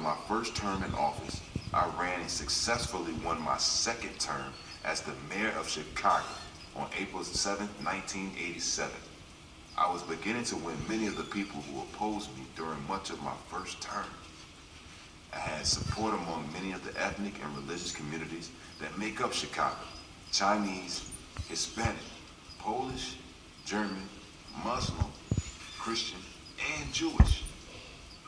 my first term in office, I ran and successfully won my second term as the mayor of Chicago on April 7, 1987. I was beginning to win many of the people who opposed me during much of my first term. I had support among many of the ethnic and religious communities that make up Chicago: Chinese, Hispanic, Polish, German, Muslim, Christian, and Jewish.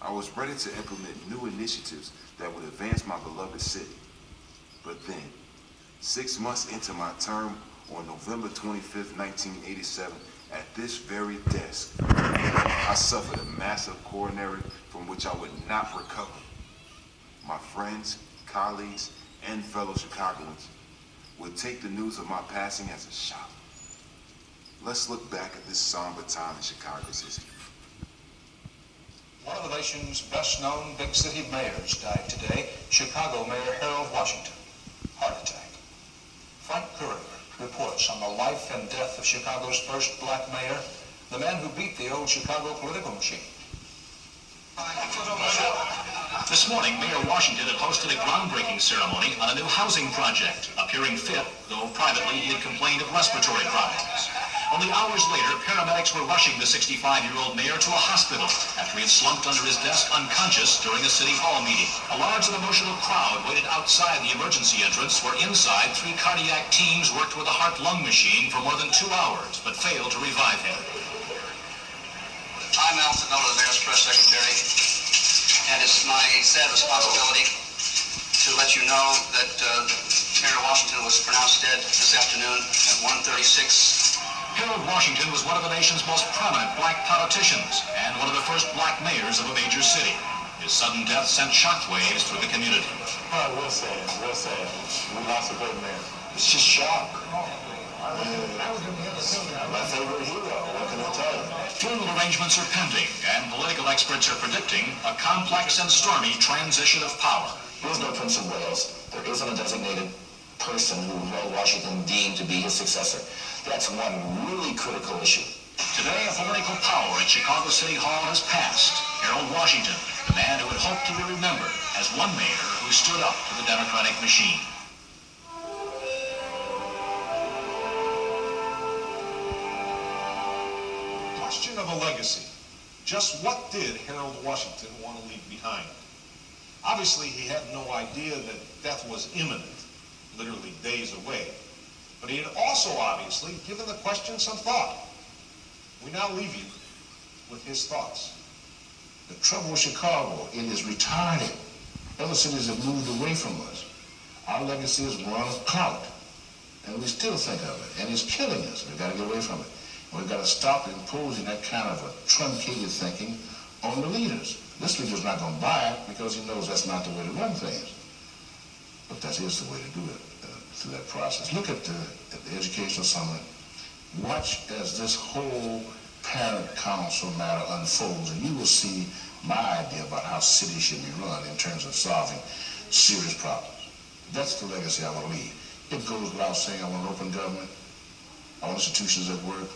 I was ready to implement new initiatives that would advance my beloved city. But then, 6 months into my term, on November 25th, 1987, at this very desk, I suffered a massive coronary from which I would not recover. My friends, colleagues, and fellow Chicagoans would take the news of my passing as a shock. Let's look back at this somber time in Chicago's history. One of the nation's best-known big city mayors died today, Chicago Mayor Harold Washington. Heart attack. Frank Courier reports on the life and death of Chicago's first black mayor, the man who beat the old Chicago political machine. This morning, Mayor Washington had hosted a groundbreaking ceremony on a new housing project, appearing fit, though privately he had complained of respiratory problems. Only hours later, paramedics were rushing the 65-year-old mayor to a hospital after he had slumped under his desk unconscious during a city hall meeting. A large and emotional crowd waited outside the emergency entrance, where inside 3 cardiac teams worked with a heart-lung machine for more than 2 hours, but failed to revive him. I'm Al Tanola, the mayor's press secretary, and it's my sad responsibility to let you know that Mayor Washington was pronounced dead this afternoon at 1:36. Harold Washington was one of the nation's most prominent black politicians and one of the first black mayors of a major city. His sudden death sent shockwaves through the community. Oh, real sad, real sad. We lost a great man. It's just shock. My favorite hero, what can I tell you? Funeral arrangements are pending, and political experts are predicting a complex and stormy transition of power. There's no Prince of Wales. There isn't a designated person who Harold Washington deemed to be his successor. That's one really critical issue. Today, a political power at Chicago City Hall has passed. Harold Washington, the man who had hoped to be remembered as one mayor who stood up to the Democratic machine. Question of a legacy. Just what did Harold Washington want to leave behind? Obviously, he had no idea that death was imminent, literally days away. But he had also obviously given the question some thought. We now leave you with his thoughts. The trouble with Chicago, it is retiring. Other cities have moved away from us. Our legacy is one of clout, and we still think of it, and it's killing us. We've got to get away from it. We've got to stop imposing that kind of a truncated thinking on the leaders. This leader's not going to buy it because he knows that's not the way to run things. But that is the way to do it through that process. Look at the educational summit. Watch as this whole parent council matter unfolds, and you will see my idea about how cities should be run in terms of solving serious problems. That's the legacy I want to leave. It goes without saying I want an open government. I want institutions that work.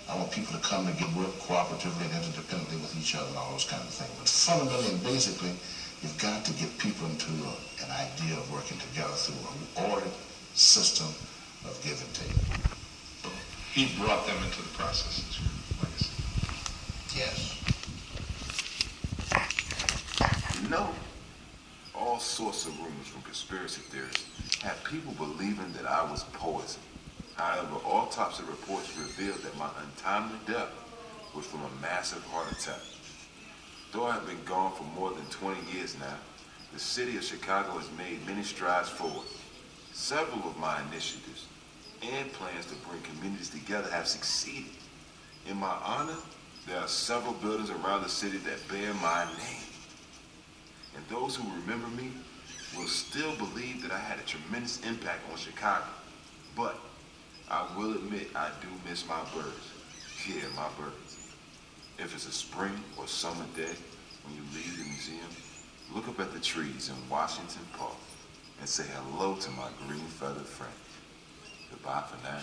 I want people to come to get work cooperatively and interdependently with each other and all those kind of things. But fundamentally and basically, you've got to get people into an idea of working together through an ordered system of give and take. He brought them into the process, is your legacy. Yes. You know, all sorts of rumors from conspiracy theorists have people believing that I was poisoned. However, autopsy reports revealed that my untimely death was from a massive heart attack. Though I have been gone for more than 20 years now, the city of Chicago has made many strides forward. Several of my initiatives and plans to bring communities together have succeeded. In my honor, there are several buildings around the city that bear my name. And those who remember me will still believe that I had a tremendous impact on Chicago. But I will admit I do miss my birds. Yeah, my birds. If it's a spring or summer day, when you leave the museum, look up at the trees in Washington Park and say hello to my green-feathered friend. Goodbye for now.